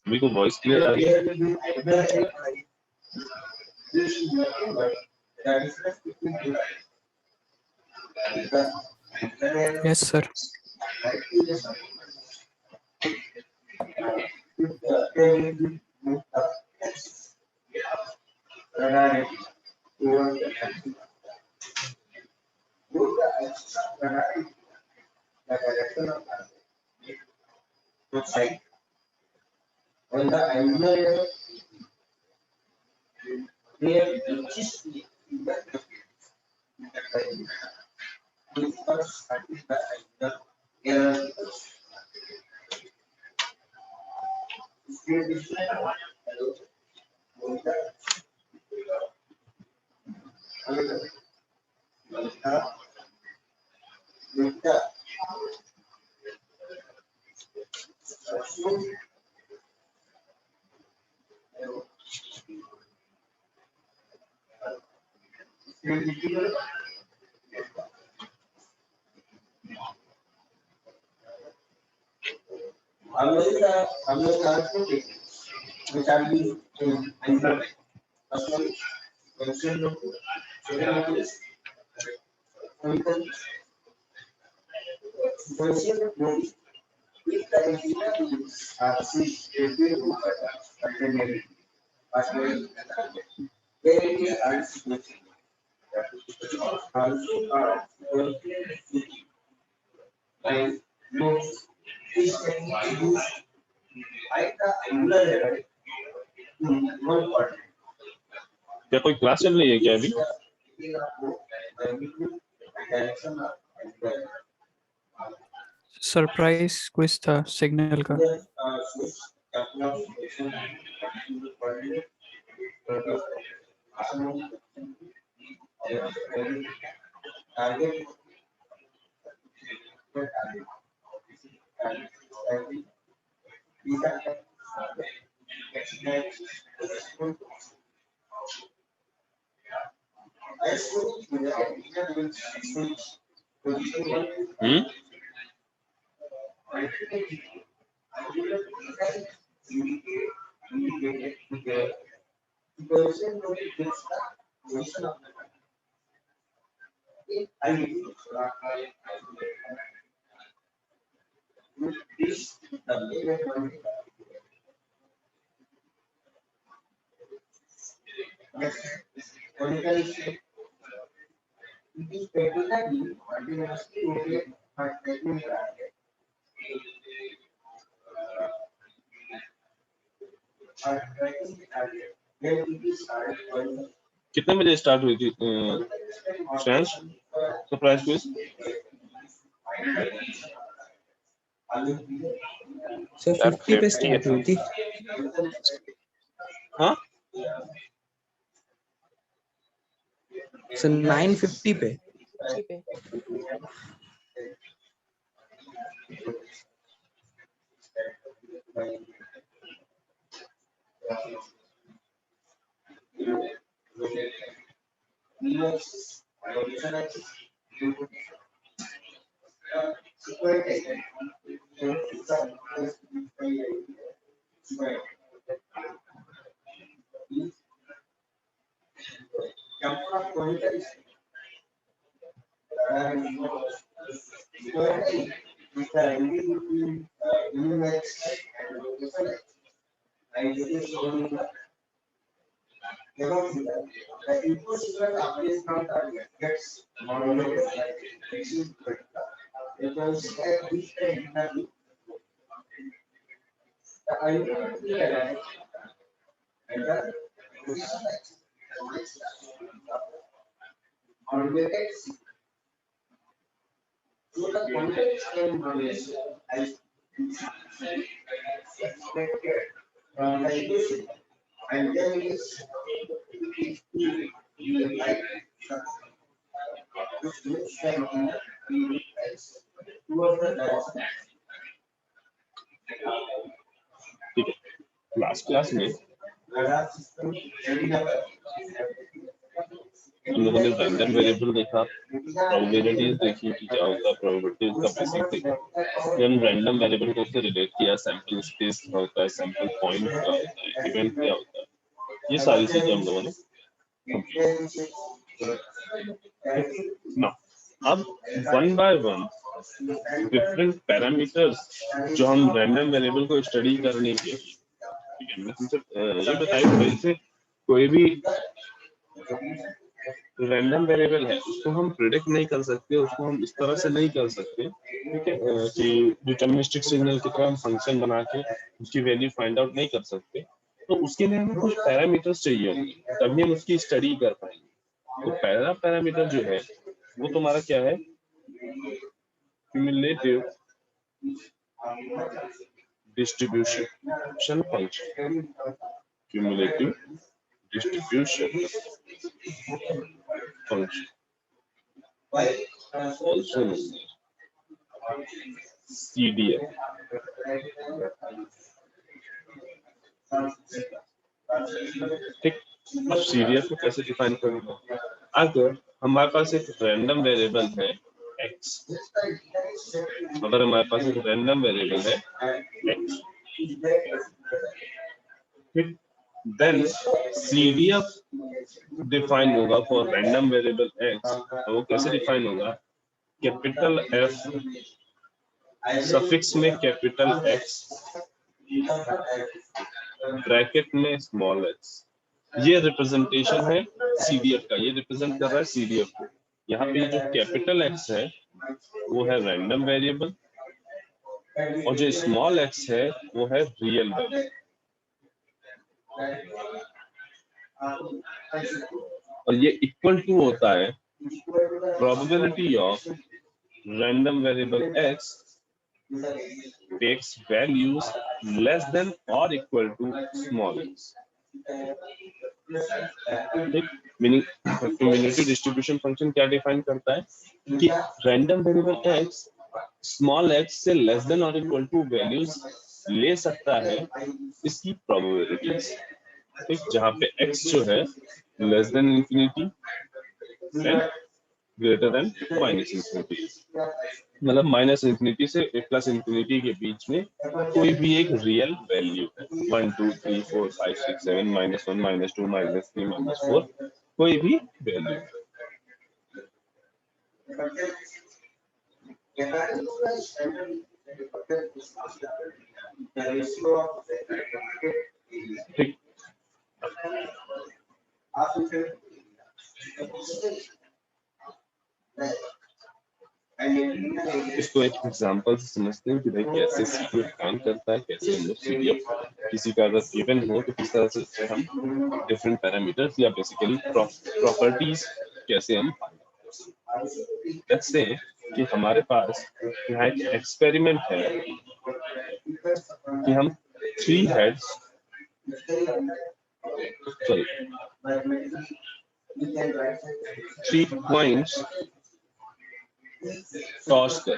मेरे को voice clear आ रही है। Yes, sir. क्या कोई क्लास चल रही है क्या अभी? सरप्राइज क्विज था सिग्नल का। हम्म? कितने बजे स्टार्ट हुई थी फ्रेंड्स सरप्राइज क्विज? सर 50 पे स्टार्ट हुई थी। हाँ सर 9:50 पे। ठीक है। लास्ट क्लास में हम लोगों ने रैंडम वेरिएबल देखा, प्रोबेबिलिटीज देखी कि क्या होता है, प्रोबेबिलिटीज का बेसिक देखा, फिर हम रैंडम वेरिएबल को उससे रिलेट किया, सैंपल स्पेस क्या होता है, सैंपल पॉइंट क्या होता है, इवेंट क्या होता है, ये सारी चीजें हम लोगों ने ना। अब one by one different parameters जो हम रैंडम वेरिएबल को स्टडी करने के, ठीक है, मैं तुमसे ये बताया वैसे कोई भी रैंडम वेरिएबल है उसको हम प्रिडिक्ट नहीं कर सकते, उसको हम इस तरह से नहीं कर सकते, ठीक है, कि डिटरमिनिस्टिक सिग्नल की तरह हम फंक्शन बना के उसकी वैल्यू फाइंड आउट नहीं कर सकते। तो उसके लिए हमें कुछ पैरामीटर्स चाहिए होंगे, तभी हम उसकी स्टडी कर पाएंगे। तो पहला पैरामीटर जो है वो तुम्हारा क्या है, cumulative distribution function, cumulative distribution function, also known as CDF. ठीक, अब CDF को कैसे डिफाइन करेंगे? अगर हमारे पास एक रैंडम वेरिएबल है x, अगर हमारे पास एक रैंडम वेरिएबल है x, ठीक, then CDF डिफाइन होगा फॉर रैंडम वेरिएबल x। तो वो कैसे डिफाइन होगा? कैपिटल F सफिक्स में कैपिटल X, ब्रैकेट में स्मॉल x, ये रिप्रेजेंटेशन है CDF का, ये रिप्रेजेंट कर रहा है CDF को। यहाँ पे जो कैपिटल X है वो है रैंडम वेरिएबल और जो स्मॉल x है वो है रियल वेरिएबल। और ये इक्वल टू होता है probability of random variable x takes values less than or equal to small x। Meaning cumulative distribution function क्या डिफाइन करता है कि random variable x small x से लेस देन और इक्वल टू वैल्यूज ले सकता है, इसकी प्रोबेबिलिटीज, ठीक, जहां पे x जो है less than infinity and greater than minus infinity, मतलब माइनस इंफिनिटी से प्लस इंफिनिटी के बीच में कोई भी एक रियल वैल्यू है, 1 2 3 4 5 6 7 -1 -2 -3 -4 कोई भी वैल्यू, ठीक। इसको एक एग्जांपल से समझते हैं कि भाई कैसे सीडीएफ काम करता है, कैसे हम लोग सीडीएफ किसी का अगर गिवन हो तो किस तरह से हम डिफरेंट पैरामीटर्स या बेसिकली प्रॉपर्टीज कैसे हम, जैसे कि हमारे पास यहाँ एक एक्सपेरिमेंट है कि हम 3 हेड्स, सॉरी 3 पॉइंट्स टॉस कर,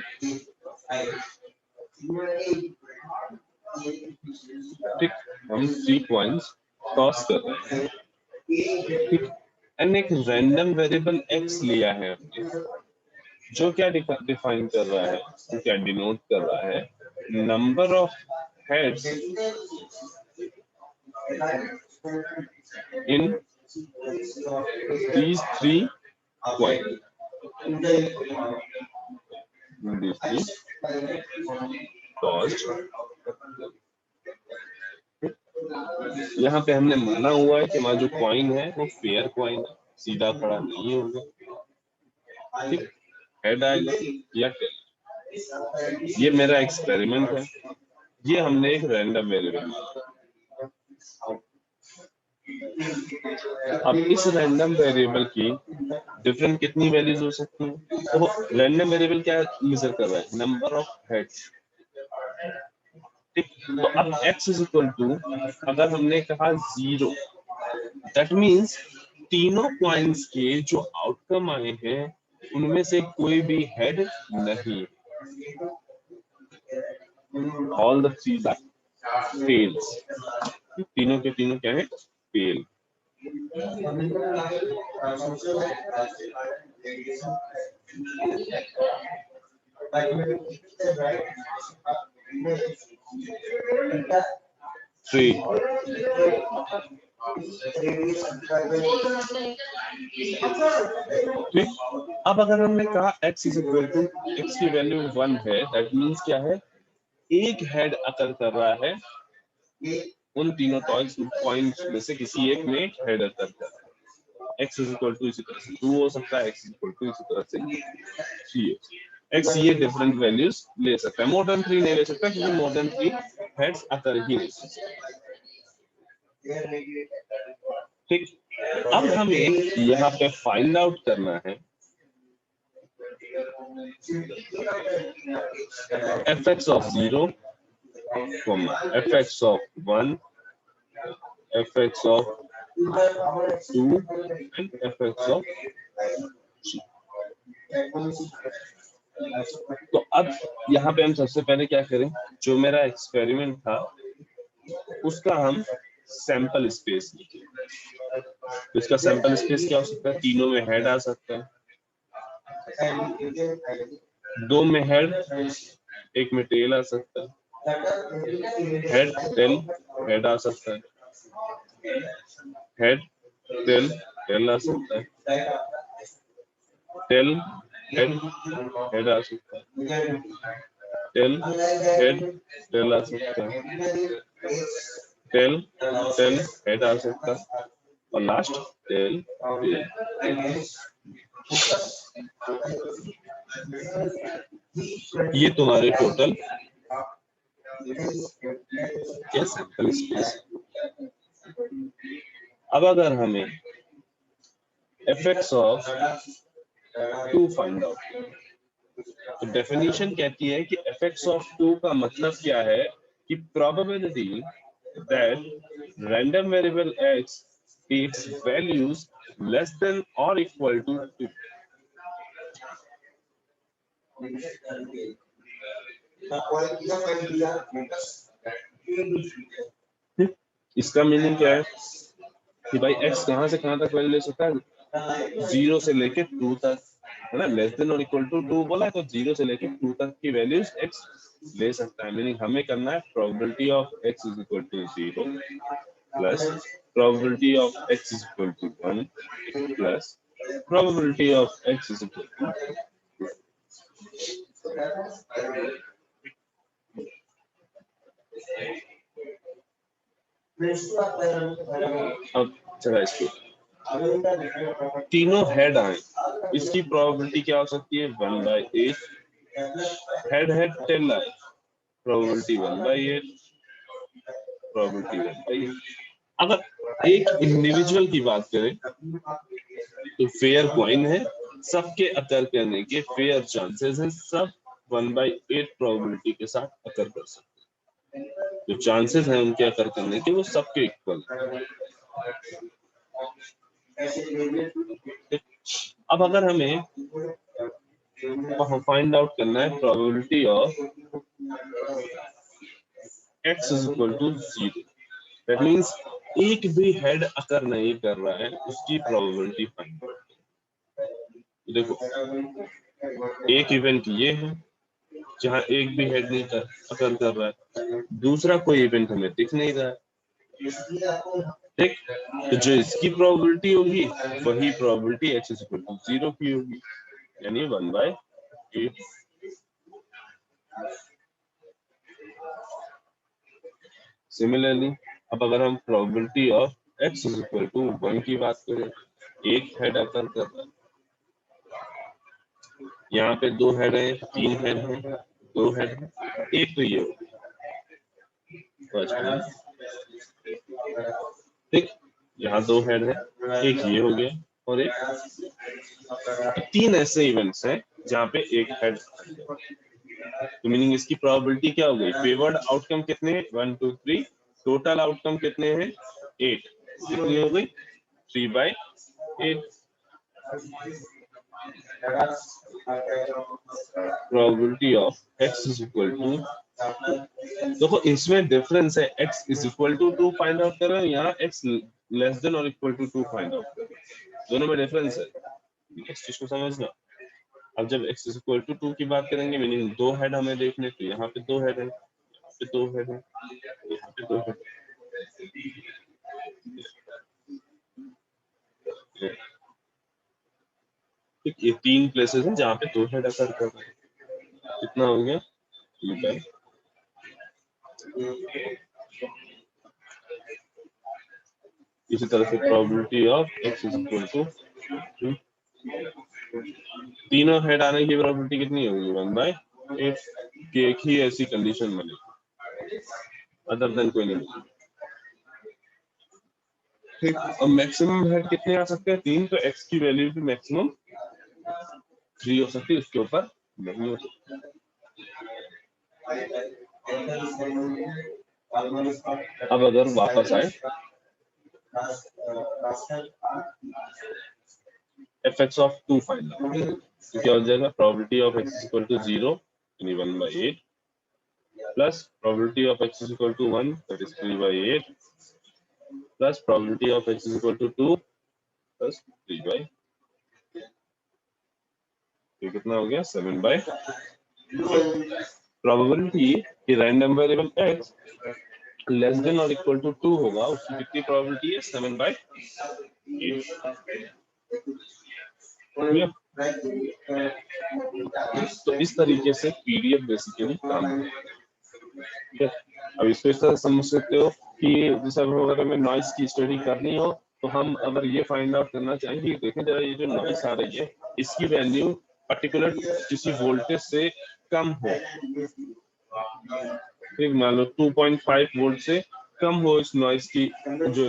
ठीक, हम 3 पॉइंट्स टॉस कर रहे हैं, ठीक, एंड एक रैंडम वेरिएबल x लिया है हमने, जो क्या डिफाइन कर रहा है, तो क्या डिनोट कर रहा है, number of heads in these 3 points, these 3 tossed। यहाँ पे हमने माना हुआ है कि हमारा जो कॉइन है वो फेयर कॉइन है, सीधा खड़ा नहीं होगा, ठीक, हेड आएगा या टेल। ये मेरा एक्सपेरिमेंट है, ये हमने एक रैंडम वेरिएबल, अब इस रैंडम वेरिएबल की डिफरेंट कितनी वैल्यूज हो सकती हैं? तो रैंडम वेरिएबल क्या मेजर कर रहा है, नंबर ऑफ हेड्स, ठीक, तो अब x इज इक्वल टू, अगर हमने कहा 0, दैट मींस तीनों पॉइंट्स के जो आउटकम आए हैं उनमें से कोई भी हेड नहीं, ऑल द 3 फेल्स, तीनों के तीनों क्या है, फेल। थ्री। ठीक, अब अगर हमने कहा x is equal to x की वैल्यू 1 है, दैट मींस क्या है, एक हेड अकर कर रहा है, उन तीनों पॉइंट्स में से किसी एक में हेड अकर कर रहा है। x इज इक्वल टू इसी तरह से 2 हो सकता है, x इज इक्वल टू इसी तरह से 3 x, ये डिफरेंट वैल्यूज ले सकता है। मोर देन 3 नहीं ले सकता, क्योंकि मोर देन 3 हेड्स अकर ही नहीं सकते। ठीक, अब हमें यहाँ पे फाइंड आउट करना है fx of 0, fx of 1, fx of 2 and fx of 3। तो अब यहाँ पे हम सबसे पहले क्या करें, जो मेरा एक्सपेरिमेंट था उसका हम सैंपल स्पेस लिखें। तो इसका सैंपल स्पेस क्या हो सकता है, तीनों में हेड आ सकता है, 2 में हेड, 1 में टेल आ सकता है, हेड टेल हेड आ सकता है, हेड टेल टेल आ सकता है, टेल हेड हेड आ सकता है, टेल हेड टेल आ सकता है, टेल टेल हेड आ सकता है, और लास्ट टेल टेल। ये तुम्हारे टोटल क्या सैंपल स्पेस। अब अगर हमें fx of 2 फाइंड आउट, तो डेफिनेशन कहती है कि fx of 2 का मतलब क्या है कि probability that random variable x takes values less than or equal to 2। इसका मीनिंग क्या है कि भाई x कहां से कहां तक वैल्यू ले सकता है, 0 से लेके 2 तक, है ना। लेस देन और इक्वल टू 2 बोला है, तो 0 से लेके 2 तक की वैल्यूज x ले सकता है। मीनिंग हमें करना है probability of x is equal to 0 plus probability of x is equal to 1 plus probability of x is equal to 2। अब चला इसको, तीनों हेड आए, इसकी प्रोबेबिलिटी क्या हो सकती है, 1/8। हेड हेड टेल आए, प्रोबेबिलिटी 1/8, प्रोबेबिलिटी 1/8। अगर एक इंडिविजुअल की बात करें तो फेयर कॉइन है, सबके अकर करने के फेयर चांसेस हैं, सब 1/8 प्रोबेबिलिटी के साथ अकर कर सकते हैं। जो चांसेस हैं उनके अकर करने के, वो सबके इक्वल हैं। अब अगर हमें फाइंड आउट करना है probability of x is equal to 0, that means एक भी हेड अकर नहीं कर रहा है, उसकी प्रोबेबिलिटी फाइंड आउट। देखो, एक इवेंट ये है जहां एक भी हेड नहीं अकर कर रहा है, दूसरा कोई इवेंट हमें दिख नहीं रहा है। ठीक, तो जो इसकी प्रोबेबिलिटी होगी वही probability x is equal to 0 की होगी, यानी 1/8। सिमिलरली अब अगर हम probability of x is equal to 1 की बात करें, एक हेड अकर कर रहा है, यहाँ पे 2 हेड है, 3 हेड है, 2 हेड है, एक तो ये हो गया, ठीक, यहाँ 2 हेड है, एक ये हो गया और एक, 3 ऐसे इवेंट्स हैं जहाँ पे एक हेड। तो मीनिंग इसकी प्रोबेबिलिटी क्या हो गई, फेवर्ड आउटकम कितने हैं, 1 2 3, टोटल आउटकम कितने हैं, 8, कितनी हो गई, 3/8। Probability of x is equal to, देखो इसमें डिफरेंस है, x is equal to 2 find out कर रहे हो, यहाँ x लेस देन और इक्वल टू 2 फाइंड आउट कर रहे हो। दोनों में डिफरेंस है, इस चीज को समझना। अब जब x इज इक्वल टू 2 की बात करेंगे, मीनिंग दो हेड हमें देखने, तो यहाँ पे दो हेड है, यहाँ पे दो हेड है, यहाँ पे दो हेड है। ठीक, ये तीन प्लेसेस हैं जहाँ पे दो हेड अकर कर रहे हैं। कितना हो गया? इसी तरह से probability of x is equal to तीनों हेड आने की प्रोबेबिलिटी कितनी होगी? 1/8 कि एक ही ऐसी कंडीशन बनेगी, अदर देन कोई नहीं। ठीक, अब मैक्सिमम हेड कितने आ सकते हैं? 3, तो x की वैल्यू भी मैक्सिमम 3 हो सकती है, उसके ऊपर नहीं हो सकती। अब अगर वापस आए fx of 2 फाइंड आउट, तो क्या हो जाएगा? Probability of x is equal to 0 यानी 1/8 plus probability of x is equal to 1 that is 3/8 plus probability of x is equal to 2 plus 3/8, ये कितना हो गया? 7/8। प्रोबेबिलिटी कि random variable x less than और इक्वल टू 2 होगा, उसकी कितनी प्रोबेबिलिटी है? 7/8। तो इस तरीके से पीडीएफ बेसिकली काम है। ठीक है, अब इसको इस तरह समझ सकते हो कि जैसे अगर हमें नॉइस की स्टडी करनी हो, तो हम अगर ये फाइंड आउट करना चाहेंगे, देखें जरा ये जो नॉइस आ रही है, इसकी वैल्यू पर्टिकुलर किसी वोल्टेज से कम हो, ठीक, मान लो 2.5 वोल्ट से कम हो इस नॉइस की जो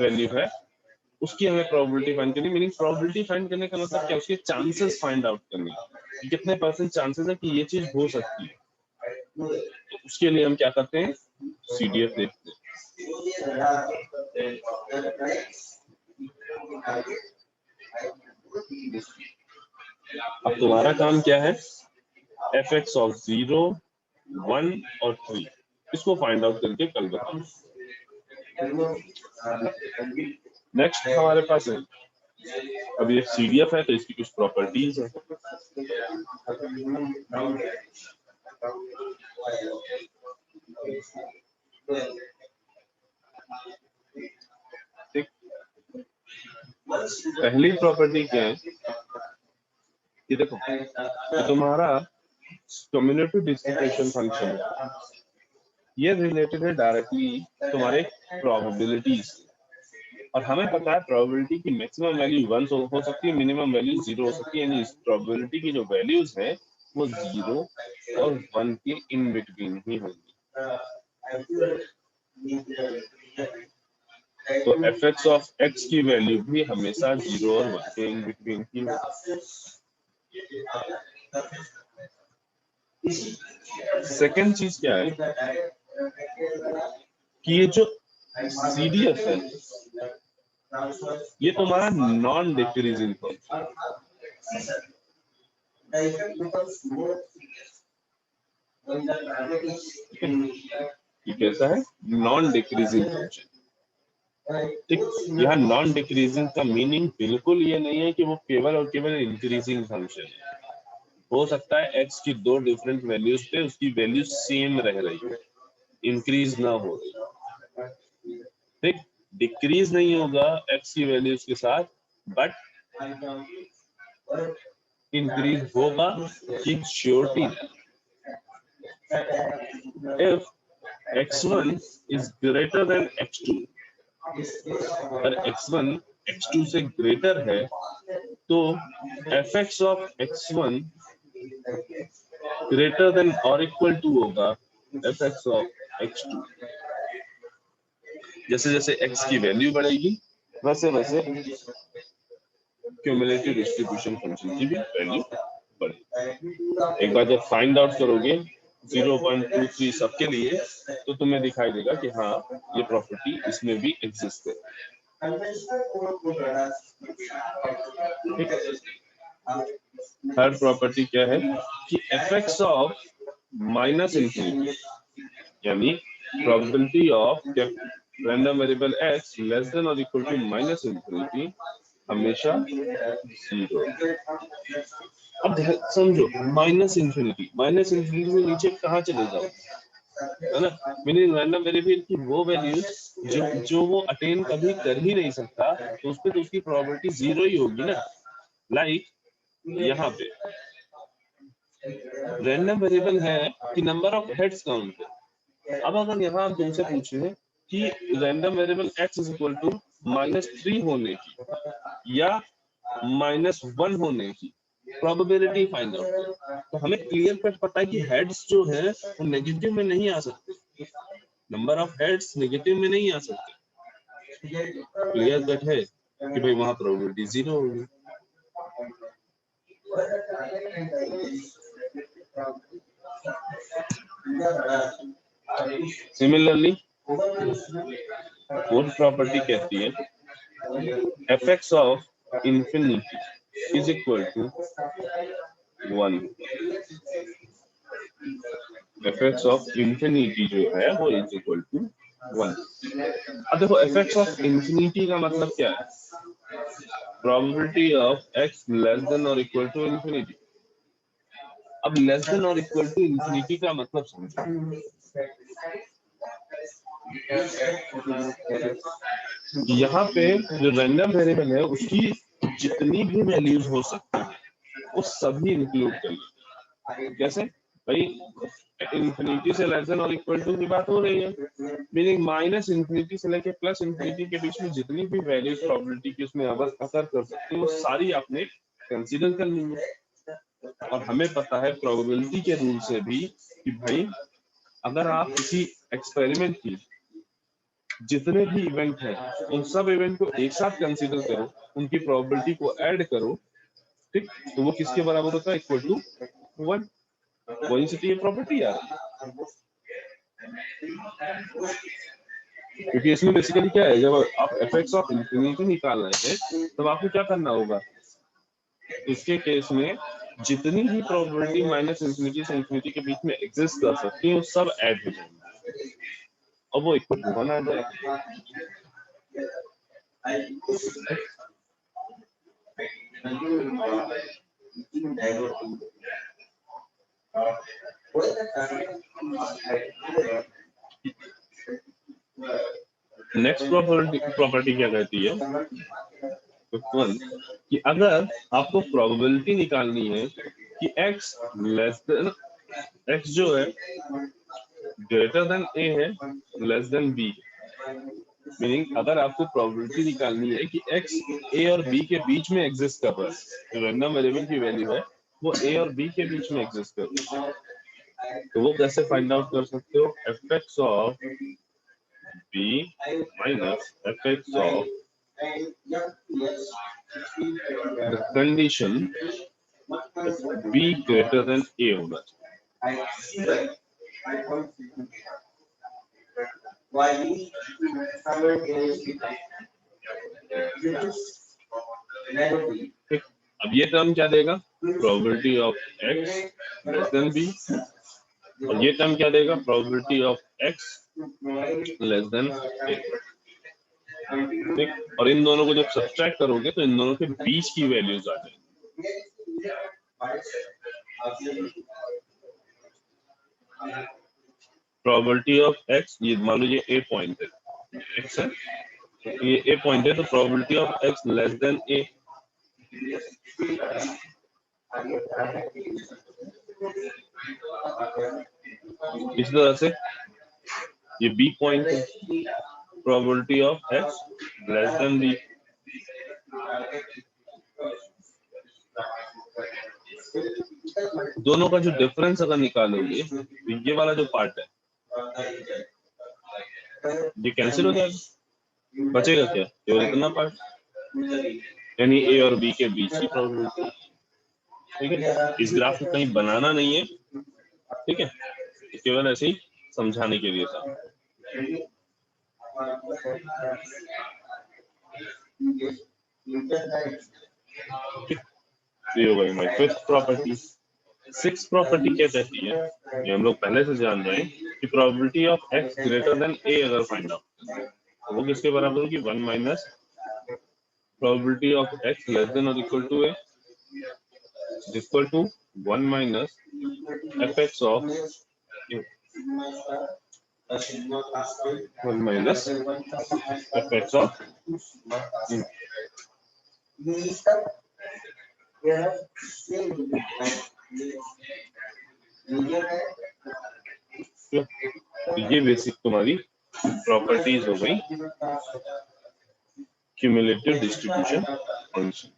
वैल्यू है, उसकी हमें प्रोबेबिलिटी फाइंड करनी। मीनिंग प्रोबेबिलिटी फाइंड करने का मतलब क्या? उसके चांसेस फाइंड आउट करने, कितने परसेंट चांसेस है कि ये चीज हो सकती है। तो उसके लिए हम क्या करते हैं? सीडीएफ देखते हैं। अब तुम्हारा काम क्या है? fx ऑफ 0, 1 और 3 इसको फाइंड आउट करके कल बताओ। नेक्स्ट हमारे पास है, अब ये सीडीएफ है तो इसकी कुछ प्रॉपर्टीज है। ठीक, पहली प्रॉपर्टी क्या है कि देखो, तुम्हारा कम्युनिटी डिस्ट्रीब्यूशन फंक्शन है, ये रिलेटेड है डायरेक्टली तुम्हारे प्रोबेबिलिटीज, और हमें पता है प्रोबेबिलिटी की मैक्सिमम वैल्यू 1 हो सकती है, मिनिमम वैल्यू 0 हो सकती है, यानी इस प्रोबेबिलिटी की जो वैल्यूज है वो 0 और 1 के इन बिटवीन ही होंगी। तो fx ऑफ x की वैल्यू भी हमेशा 0 और 1 के इन बिटवीन ही होगी। सेकेंड चीज क्या है कि ये जो सीडीएफ है ये तुम्हारा नॉन डिक्रीजिंग फंक्शन, ये कैसा है? Non decreasing function. ठीक, यहाँ नॉन डिक्रीजिंग का मीनिंग बिल्कुल ये नहीं है कि वो केवल और केवल इंक्रीजिंग फंक्शन है। हो सकता है x की दो डिफरेंट वैल्यूज पे उसकी वैल्यू सेम रह रही है, इंक्रीज ना हो रही। ठीक, डिक्रीज नहीं होगा x की वैल्यूज के साथ, बट इंक्रीज होगा कि surety. If x1 is greater than x2, अगर x1 x2 से ग्रेटर है तो fx of x1 greater than और इक्वल टू होगा fx of x2। जैसे जैसे x की वैल्यू बढ़ेगी वैसे वैसे क्यूमुलेटिव डिस्ट्रीब्यूशन फंक्शन की भी वैल्यू बढ़ेगी। एक बार जब फाइंड आउट करोगे 0.23 सबके लिए, तो तुम्हें दिखाई देगा कि हाँ ये प्रॉपर्टी इसमें भी एग्जिस्ट है। थर्ड प्रॉपर्टी क्या है कि fx ऑफ माइनस इंफिनिटी यानी probability of random variable x less than और इक्वल टू माइनस इंफिनिटी हमेशा 0। अब समझो माइनस इंफिनिटी से नीचे कहाँ चले जाओ, है ना, मीनिंग रैंडम वेरिएबल की वो वैल्यूज जो वो अटेन कभी कर ही नहीं सकता, तो उस पे तो उसकी प्रोबेबिलिटी 0 ही होगी ना। लाइक यहाँ पे रैंडम वेरिएबल है कि नंबर ऑफ हेड्स काउंट है। अब अगर यहाँ हम तुमसे पूछे कि random variable x is equal to -3 होने की या -1 होने की प्रोबेबिलिटी फाइंड आउट, तो हमें क्लियर कट पता है कि हेड्स जो है वो नेगेटिव में नहीं आ सकते, नंबर ऑफ हेड्स नेगेटिव में नहीं आ सकते। क्लियर कट है कि भाई वहां प्रोबेबिलिटी 0 होगी। सिमिलरली फोर्थ प्रॉपर्टी कहती है fx of infinity is equal to 1। fx of infinity जो है वो इज इक्वल टू 1। अब देखो fx ऑफ इंफिनिटी का मतलब क्या है, probability of x less than और इक्वल टू इंफिनिटी। अब लेस देन और इक्वल टू इंफिनिटी का मतलब समझो, यहाँ पे जो रैंडम वेरिएबल है उसकी जितनी भी वैल्यूज हो सकती है वो सभी इंक्लूड कर लो। कैसे भाई, इंफिनिटी से लेस देन और इक्वल टू की बात हो रही है, मीनिंग माइनस इंफिनिटी से लेके प्लस इंफिनिटी के बीच में जितनी भी वैल्यूज प्रोबेबिलिटी की उसमें अकर कर सकते हैं वो सारी आपने कंसीडर कर ली है। और हमें पता है प्रोबेबिलिटी के रूल से भी कि भाई अगर आप किसी एक्सपेरिमेंट की जितने भी इवेंट हैं उन सब इवेंट को एक साथ कंसीडर करो, उनकी प्रोबेबिलिटी को ऐड करो, ठीक, तो वो किसके बराबर होता है, इक्वल टू 1। वहीं से तो ये प्रॉपर्टी आ रही है, क्योंकि इसमें बेसिकली क्या है, जब आप fx ऑफ इंफिनिटी निकाल रहे हैं तब आपको क्या करना होगा, इसके केस में जितनी भी प्रोबेबिलिटी माइनस इंफिनिटी से इंफिनिटी के बीच में एग्जिस्ट कर सकती है वो सब ऐड हो जाएंगे और वो इक्वल टू 1 आ जाएगा। नेक्स्ट प्रॉपर्टी क्या कहती है, कि अगर आपको प्रोबेबिलिटी निकालनी है कि x लेस देन x जो है ग्रेटर देन a है लेस देन b, मीनिंग अगर आपको प्रोबेबिलिटी निकालनी है कि x a और b के बीच में एग्जिस्ट कर रहा है, जो रैंडम वेरिएबल की वैल्यू है वो a और b के बीच में एग्जिस्ट कर रही है, तो वो कैसे फाइंड आउट कर सकते हो, fx of b minus fx of the condition b greater than a होगा। अब ये टर्म क्या देगा, probability of x less then b, और ये टर्म क्या देगा, probability of x less then a। ठीक, और इन दोनों को जब सब्ट्रैक्ट करोगे तो इन दोनों के बीच की वैल्यूज आ जाएंगी। प्रोबेबिलिटी ऑफ x, ये मान लो ये a पॉइंट है, x है, ये a पॉइंट है, तो probability of x less then a, इस तरह से ये b पॉइंट है, probability of x less then b। दोनों का जो डिफरेंस अगर निकालोगे तो ये वाला जो पार्ट है ये कैंसिल हो जाएगा, बचेगा क्या, केवल इतना पार्ट, यानी a और b के बीच की प्रोबेबिलिटी। ठीक है, इस ग्राफ को कहीं बनाना नहीं है, ठीक है, केवल ऐसे ही समझाने के लिए था। ये हो गई हमारी फिफ्थ प्रॉपर्टी। सिक्स्थ प्रॉपर्टी क्या कहती है, ये हम लोग पहले से जान रहे हैं कि probability of x greater than a अगर फाइंड आउट, वो किसके बराबर होगी 1 minus probability of x less than और equal to a equal to 1 minus fx of 1 minus fx of ये बेसिक तुम्हारी प्रॉपर्टीज हो गई क्यूमुलेटिव डिस्ट्रीब्यूशन फंक्शन।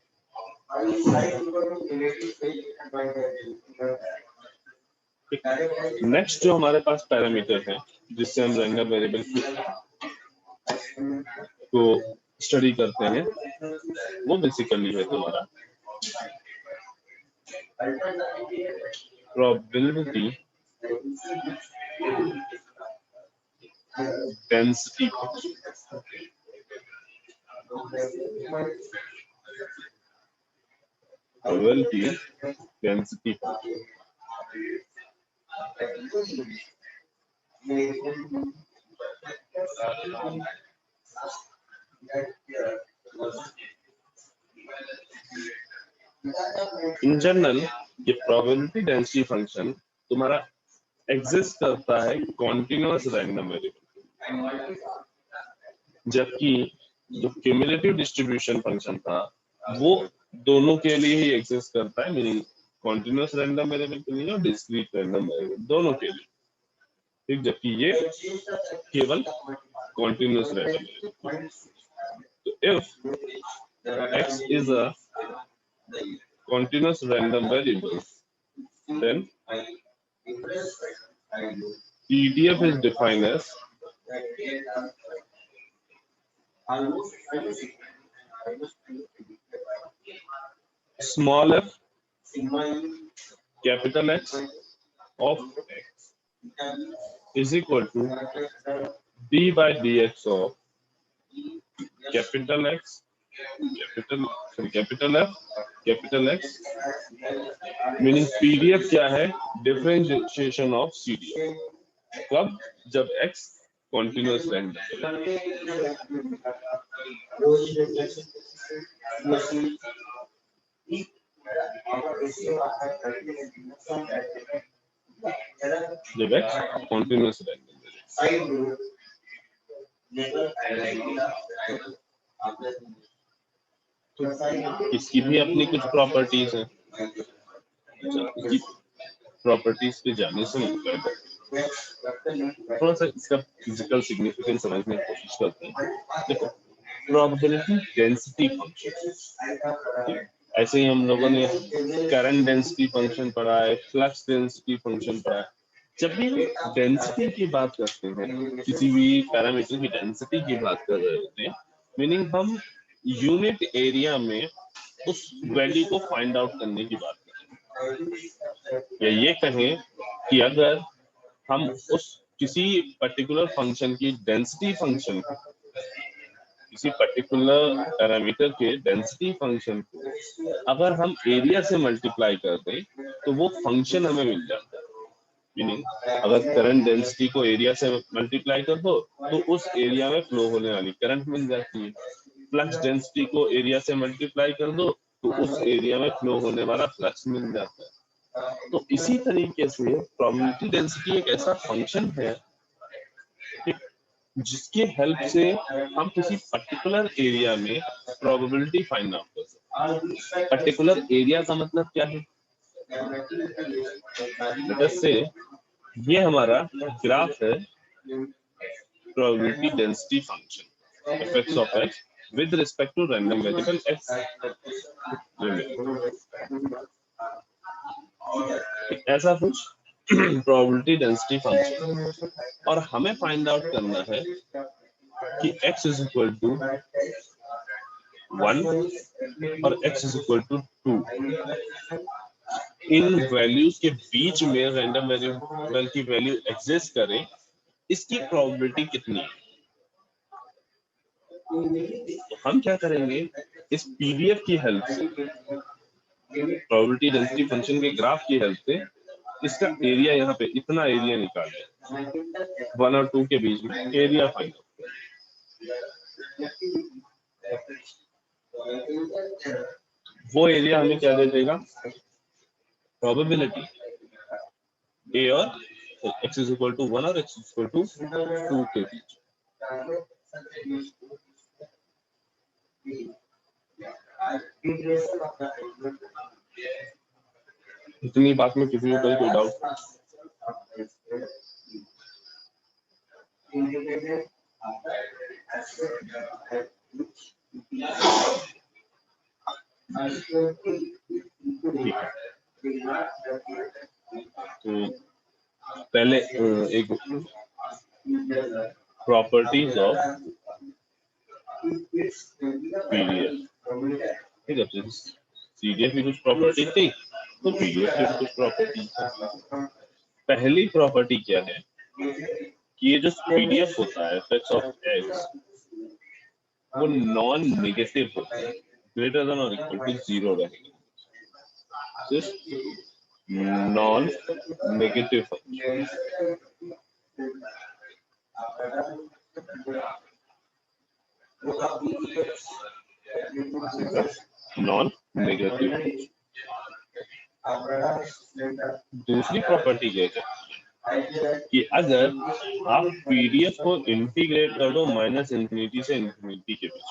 नेक्स्ट जो हमारे पास पैरामीटर है जिससे हम रैंडम वेरिएबल को स्टडी करते हैं वो बेसिकली है तुम्हारा probability density probability density in general ये प्रोबेबिलिटी डेंसिटी फंक्शन तुम्हारा एग्जिस्ट करता है कॉन्टिन्यूअस रैंडम वेरिएबल, जबकि जो क्यूमुलेटिव डिस्ट्रीब्यूशन फंक्शन था वो दोनों के लिए ही एग्जिस्ट करता है, मीनिंग कॉन्टिन्यूअस रैंडम वेरिएबल के लिए और डिस्क्रीट रैंडम वेरिएबल दोनों के लिए, ठीक, जबकि ये केवल कॉन्टिन्यूअस रैंडम वेरिएबल। तो if x is a continuous random variable, then PDF is defined as small f capital X of x is equal to d by dx of capital X capital F capital X, meaning PDF क्या है differentiation of CDF, कब, जब x continuous random. जब x continuous random. इसकी भी अपनी कुछ properties हैं, इसकी प्रॉपर्टीज पे जाने से थोड़ा सा इसका फिजिकल सिग्निफिकेंस समझने की कोशिश करते हैं। देखो, प्रोबेबिलिटी डेंसिटी फंक्शन, ऐसे ही हम लोगों ने करंट डेंसिटी फंक्शन पढ़ा है, फ्लक्स डेंसिटी फंक्शन पढ़ा है। जब भी हम डेंसिटी की बात करते हैं, किसी भी पैरामीटर की डेंसिटी की बात कर रहे होते हैं, मीनिंग हम यूनिट एरिया में उस वैल्यू को फाइंड आउट करने की बात करें, या ये कहें कि अगर हम उस किसी पर्टिकुलर फंक्शन की डेंसिटी फंक्शन, किसी पर्टिकुलर पैरामीटर के डेंसिटी फंक्शन को अगर हम एरिया से मल्टीप्लाई कर दें तो वो फंक्शन हमें मिल जाता है। मीनिंग अगर करंट डेंसिटी को एरिया से मल्टीप्लाई कर दो तो उस एरिया में फ्लो होने वाली करंट मिल जाती है, फ्लक्स डेंसिटी को एरिया से मल्टीप्लाई कर दो तो उस एरिया में फ्लो होने वाला फ्लक्स मिल जाता है। तो इसी तरीके से प्रोबेबिलिटी डेंसिटी एक ऐसा फंक्शन है जिसके हेल्प से हम किसी पर्टिकुलर एरिया में प्रोबेबिलिटी फाइंड आउट कर सकते हैं। पर्टिकुलर एरिया का मतलब क्या है? जैसे ये हमारा ग्राफ है probability density function fx of x with respect to random variable x, ऐसा कुछ प्रोबेबिलिटी डेंसिटी फंक्शन, और हमें फाइंड आउट करना है कि x is equal to 1 और x is equal to 2, in values के बीच में रैंडम वेरिएबल की वैल्यू एग्जिस्ट करे, इसकी प्रोबेबिलिटी कितनी है। तो हम क्या करेंगे, इस पीडीएफ की हेल्प से, प्रोबेबिलिटी डेंसिटी फंक्शन के ग्राफ की हेल्प से इसका एरिया, यहाँ पे इतना एरिया निकाल लिया 1 और 2 के बीच में एरिया फाइंड आउट, वो एरिया हमें क्या दे देगा, प्रोबेबिलिटी ए और x इज इक्वल टू 1 और x इज इक्वल टू 2 के बीच। इतनी बात में किसी को कोई डाउट? तो पहले एक प्रॉपर्टीज ऑफ पीडीएफ, ठीक है, सीडीएफ की कुछ प्रॉपर्टी थी तो पीडीएफ की कुछ प्रॉपर्टी। पहली प्रॉपर्टी क्या है कि ये जो पीडीएफ होता है एफ ऑफ एक्स वो नॉन नेगेटिव होता है, ग्रेटर देन और इक्वल टू 0 रहेगा, नॉन नेगेटिव नॉन नेगेटिव। दूसरी प्रॉपर्टी क्या है कि अगर आप पीडीएफ को इंटीग्रेट कर दो माइनस इंफिनिटी से इंफिनिटी के बीच,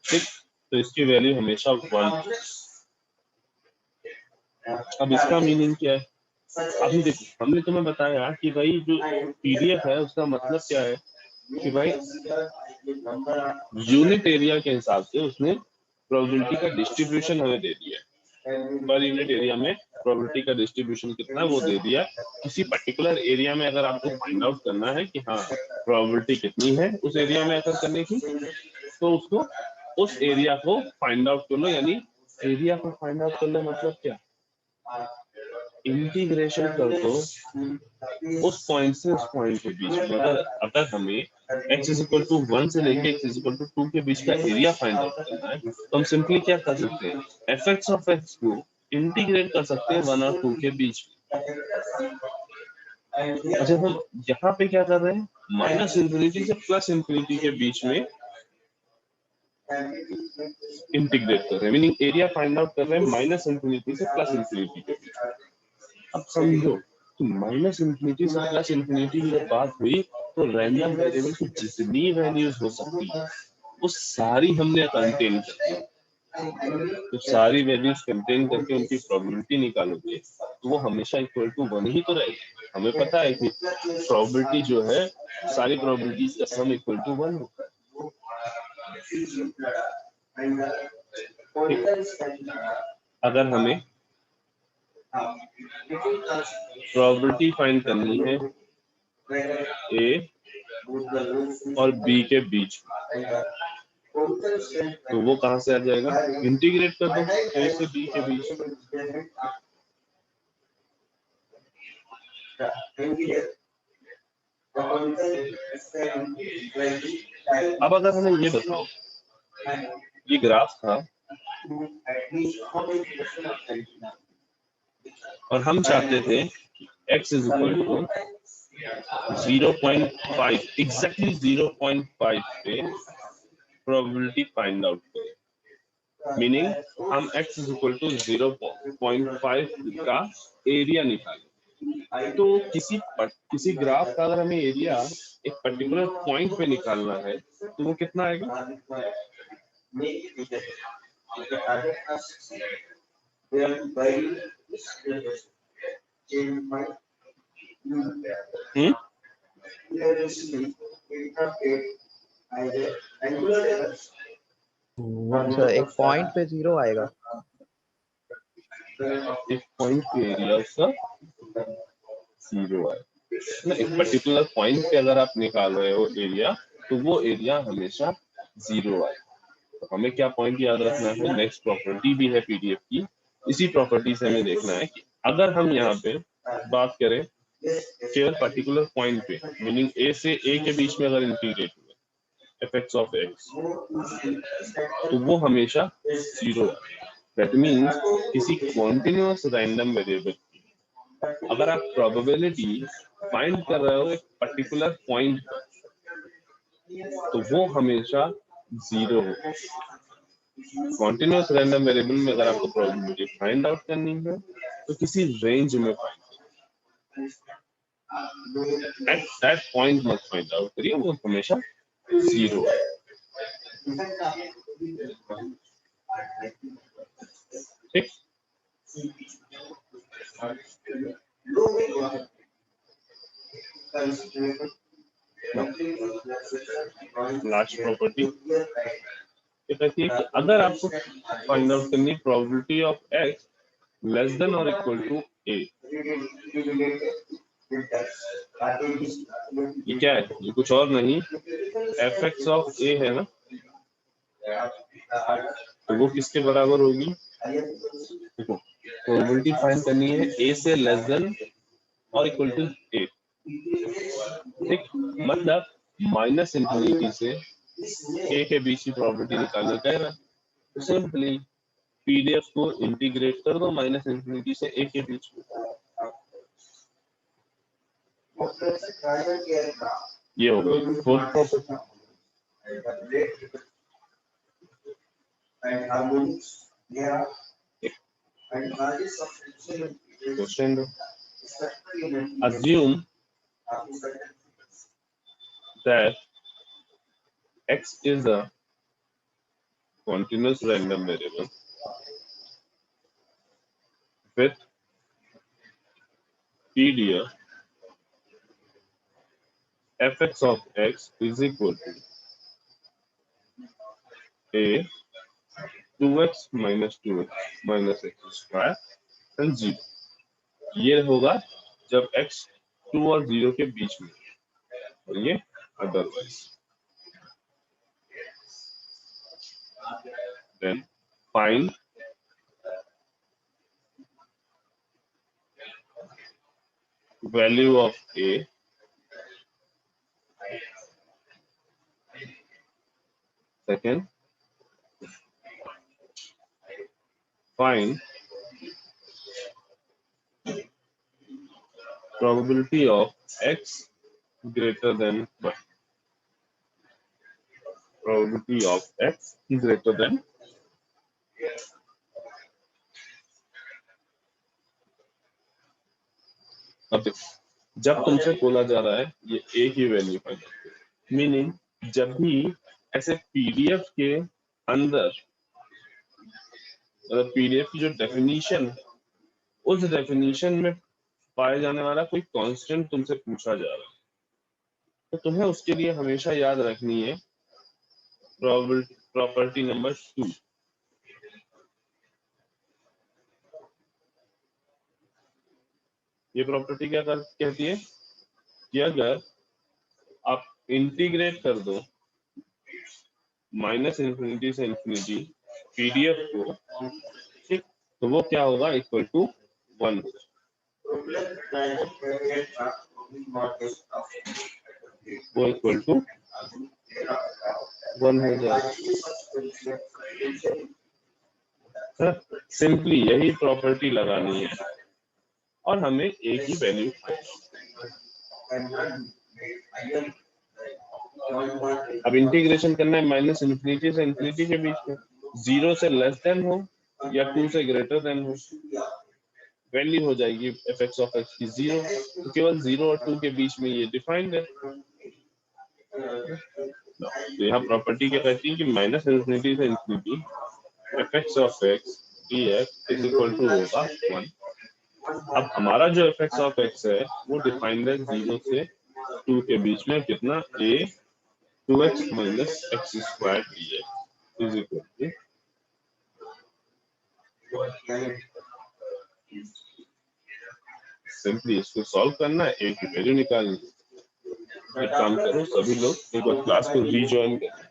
ठीक, तो इसकी वैल्यू हमेशा 1। अब इसका मीनिंग क्या है? अभी देखो, हमने तुम्हें बताया कि भाई जो पीडीएफ है उसका मतलब क्या है कि भाई यूनिट एरिया के हिसाब से उसने प्रोबेबिलिटी का डिस्ट्रीब्यूशन हमें दे दिया है। पर यूनिट एरिया में प्रोबेबिलिटी का डिस्ट्रीब्यूशन कितना वो दे दिया। किसी पर्टिकुलर एरिया में अगर आपको फाइंड आउट करना है कि हाँ प्रोबेबिलिटी कितनी है उस एरिया में अगर करने की, तो उसको उस एरिया को फाइंड आउट कर लो। यानी एरिया को फाइंड आउट करना मतलब क्या, इंटीग्रेशन कर दो उस पॉइंट से उस पॉइंट के बीच में। अगर हमें x इज इक्वल टू 1 से लेके x इज इक्वल टू 2 के बीच का एरिया फाइंड आउट करना है तो हम सिंपली क्या कर सकते हैं, fx ऑफ x को इंटीग्रेट कर सकते हैं 1 और 2 के बीच में। अच्छा, हम यहाँ पे क्या कर रहे हैं, माइनस इंफिनिटी से प्लस इंफिनिटी के बीच में इंटीग्रेट कर रहे हैं, मीनिंग एरिया फाइंड आउट कर रहे हैं माइनस इंफिनिटी से प्लस इंफिनिटी के बीच में। अब समझो तो माइनस इंफिनिटी से प्लस इंफिनिटी की जब बात हुई तो रैंडम वेरिएबल की जितनी वैल्यूज हो सकती है वो सारी हमने कंटेन कर, तो सारी वैल्यूज कंटेन करके उनकी प्रोबेबिलिटी निकालोगे तो वो हमेशा इक्वल टू 1 ही तो रहेगी। हमें पता है कि प्रोबेबिलिटी जो है सारी प्रोबेबिलिटीज का सम इक्वल टू 1 होता है। अगर हमें प्रोबेबिलिटी फाइंड करनी है ए और बी के बीच, तो वो कहां से आ जाएगा, इंटीग्रेट कर दो ए से बी के बीच। अब अगर हमें ये बताओ, ये ग्राफ था और हम चाहते थे x is equal to 0.5, exactly 0.5 पे प्रोबेबिलिटी फाइंड आउट करें, मीनिंग हम x इज इक्वल टू 0.5 का एरिया निकालें। तो किसी ग्राफ का अगर हमें एरिया एक पर्टिकुलर पॉइंट पे निकालना है तो वो कितना आएगा, अच्छा, एक पॉइंट पे 0 आएगा, एक पॉइंट पे एरिया उसका 0 है ना। एक पर्टिकुलर पॉइंट पे अगर आप निकाल रहे हो एरिया तो वो एरिया हमेशा 0 आए। तो हमें क्या पॉइंट याद रखना है, नेक्स्ट प्रॉपर्टी भी है पीडीएफ की, इसी प्रॉपर्टी से हमें देखना है कि अगर हम यहाँ पे बात करें केवल पर्टिकुलर पॉइंट पे, मीनिंग ए से ए के बीच में अगर इंटीग्रेट हुआ एफ ऑफ एक्स तो वो हमेशा 0 है। दैट मीन्स किसी कॉन्टिन्यूअस रैंडम वेरिएबल अगर आप प्रोबेबिलिटी फाइंड कर रहे हो एक पर्टिकुलर पॉइंट पर, तो वो हमेशा 0 होगा। कॉन्टिन्यूअस रैंडम वेरिएबल में अगर आपको प्रोबेबिलिटी फाइंड आउट करनी है तो किसी रेंज में फाइंड, एट दैट पॉइंट मत फाइंड आउट करिए, वो हमेशा 0 है। ठीक, लास्ट प्रॉपर्टी ये कहती है कि अगर आपको फाइंड आउट करनी probability of x less than और इक्वल टू a, ये क्या है? ये कुछ और नहीं fx ऑफ a है ना, तो वो किसके बराबर होगी? देखो प्रोबेबिलिटी फाइंड करनी है a से लेस देन और इक्वल टू a, ठीक, मतलब माइनस इंफिनिटी से a के बीच की प्रोबेबिलिटी निकालना कह रहा है, तो सिंपली पीडीएफ को इंटीग्रेट कर दो माइनस इंफिनिटी से a के बीच में, ये हो गई फोर्थ प्रॉपर्टी। क्वेश्चन दो, assume that x is a continuous random variable with PDF fx of x is equal to a 2x minus 2x minus x square and 0। ये होगा जब x 2 और 0 के बीच में, और ये otherwise. Then find value of a second, find probability of x greater than what? Probability of x greater than अब देखो जब तुमसे बोला जा रहा है ये a की वैल्यू फाइंड, मीनिंग जब भी ऐसे पीडीएफ के अंदर मतलब पीडीएफ की जो डेफिनेशन है उस डेफिनेशन में पाए जाने वाला कोई कांस्टेंट तुमसे पूछा जा रहा है, तो तुम्हें उसके लिए हमेशा याद रखनी है प्रॉपर्टी नंबर 2। ये प्रॉपर्टी क्या कहती है कि अगर आप इंटीग्रेट कर दो माइनस इंफिनिटी से इंफिनिटी पीडीएफ को, ठीक, तो वो क्या होगा? Equal to 1। वो इक्वल टू 1 हो जाएगा। सिंपली यही प्रॉपर्टी लगानी है और हमें a की वैल्यू, अब इंटीग्रेशन करना है माइनस इंफिनिटी से इंफिनिटी के बीच में, 0 से लेस देन हो या 2 से ग्रेटर देन हो, वैल्यू हो जाएगी fx ऑफ x की 0, तो केवल 0 और 2 के बीच में ये डिफाइंड है। तो यहाँ प्रॉपर्टी क्या कहती है कि माइनस इंफिनिटी से infinity fx of x dx is equal to होगा 1। अब हमारा जो fx ऑफ x है वो डिफाइंड है 0 से 2 के बीच में, कितना? a 2x minus x square dx is equal to, simply इसको सॉल्व करना है, a की वैल्यू निकालनी है। एक काम करो सभी लोग एक बार क्लास को रीजॉइन करें।